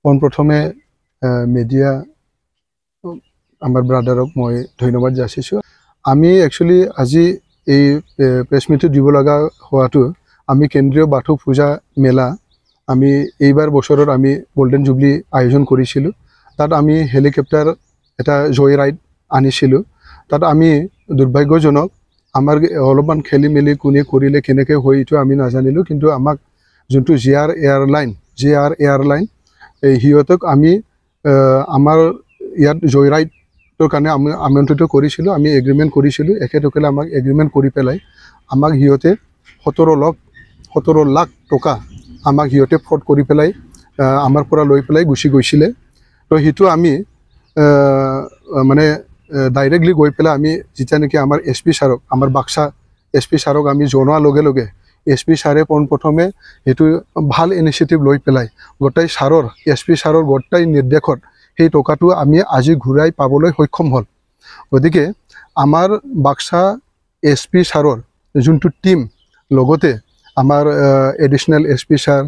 পোনপ্ৰথমে মিডিয়া আমার ব্রাদারক মই ধন্যবাদ যাচিছোঁ। আমি একচুয়ালি আজি এই প্রেস মিটটো দিব লগা হওয়াটো আমি কেন্দ্রীয় বাথৌ পূজা মেলা আমি এইবার বছৰত আমি গোল্ডেন জুবলি আয়োজন কৰিছিলোঁ। তাত আমি হেলিকপ্টাৰ এটা জয় ৰাইড আনিছিলোঁ। তাত আমি দুৰ্ভাগ্যজনক আমাৰ অলপমান খেলি মেলি কোনে কৰিলে কেনেকৈ হয় এইটো আমি নাজানিলোঁ, কিন্তু আমাক যোনটো JR এয়াৰলাইন সিহঁতক আমি আমাৰ ইয়াত জয় ৰাইডৰ কাৰণে আমি আমন্ত্ৰিত কৰিছিলোঁ। আমি এগ্ৰিমেণ্ট কৰিছিলোঁ। এখেতসকলে আমাক এগ্ৰিমেণ্ট কৰি পেলাই আমাক সিহঁতে 17 লাখ টকা আমাক সিহঁতে ফ্ৰড কৰি পেলাই আমাৰ পৰা লৈ পেলাই গুচি গৈছিলে। তো সেইটো আমি মানে ডাইৰেক্টলি গৈ পেলাই আমি যেতিয়া নেকি আমাৰ SP ছাৰক, আমাৰ বাক্সা SP ছাৰক আমি জনোৱাৰ লগে লগে SP ছাৰে পোনপ্ৰথমে সেইটো ভাল ইনিচিয়েটিভ লৈ পেলাই গোটেই ছাৰৰ SP ছাৰৰ গোটেই নিৰ্দেশত সেই টকাটো আমি আজি ঘূৰাই পাবলৈ সক্ষম হ'ল। গতিকে আমাৰ বাক্সা SP ছাৰৰ যোনটো টিম, লগতে আমাৰ additional SP sir,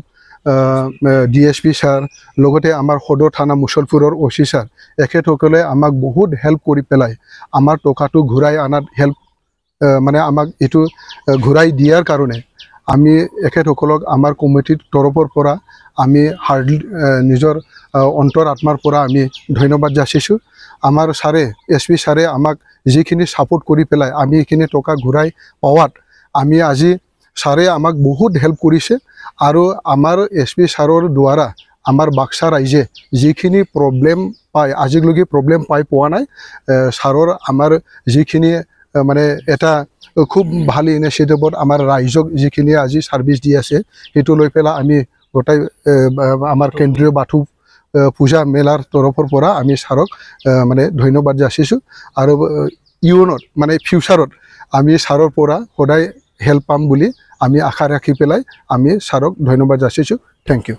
DSP sir, লগতে আমাৰ সদৰ থানা মুছলপুৰৰ OC ছাৰ, এখেতসকলে আমাক বহুত হেল্প কৰি পেলাই আমাৰ টকাটো ঘূৰাই আনাত হেল্প মানে আমাক এইটো ঘূৰাই দিয়াৰ কাৰণে আমি এখেতসকলক আমাৰ কমিটিৰ তৰফৰ পৰা আমি নিজৰ অন্তৰ আত্মাৰ পৰা আমি ধন্যবাদ যাচিছোঁ। আমাৰ ছাৰে SP ছাৰে আমাক যিখিনি ছাপোৰ্ট কৰি পেলাই আমি এইখিনি টকা ঘূৰাই পোৱাত আমি আজি ছাৰে আমাক বহুত হেল্প কৰিছে। আৰু আমাৰ SP ছাৰৰ দ্বাৰা আমাৰ বাক্সা ৰাইজে যিখিনি প্ৰব্লেম পায় আজিলৈকে প্ৰব্লেম পাই পোৱা নাই। ছাৰৰ আমাৰ যিখিনি মানে এটা খুব ভাল ইনিচিয়েটিভত আমাৰ ৰাইজক যিখিনি আজি ছাৰ্ভিচ দি আছে সেইটো লৈ পেলাই আমি গোটেই আমাৰ কেন্দ্ৰীয় বাথৌ পূজা মেলাৰ তৰফৰ পৰা আমি ছাৰক মানে ধন্যবাদ যাচিছোঁ। আৰু ইউনত মানে ফিউচাৰত আমি ছাৰৰ পৰা সদায় হেল্প পাম বুলি আমি আশা ৰাখি পেলাই আমি ছাৰক ধন্যবাদ যাচিছোঁ। Thank U.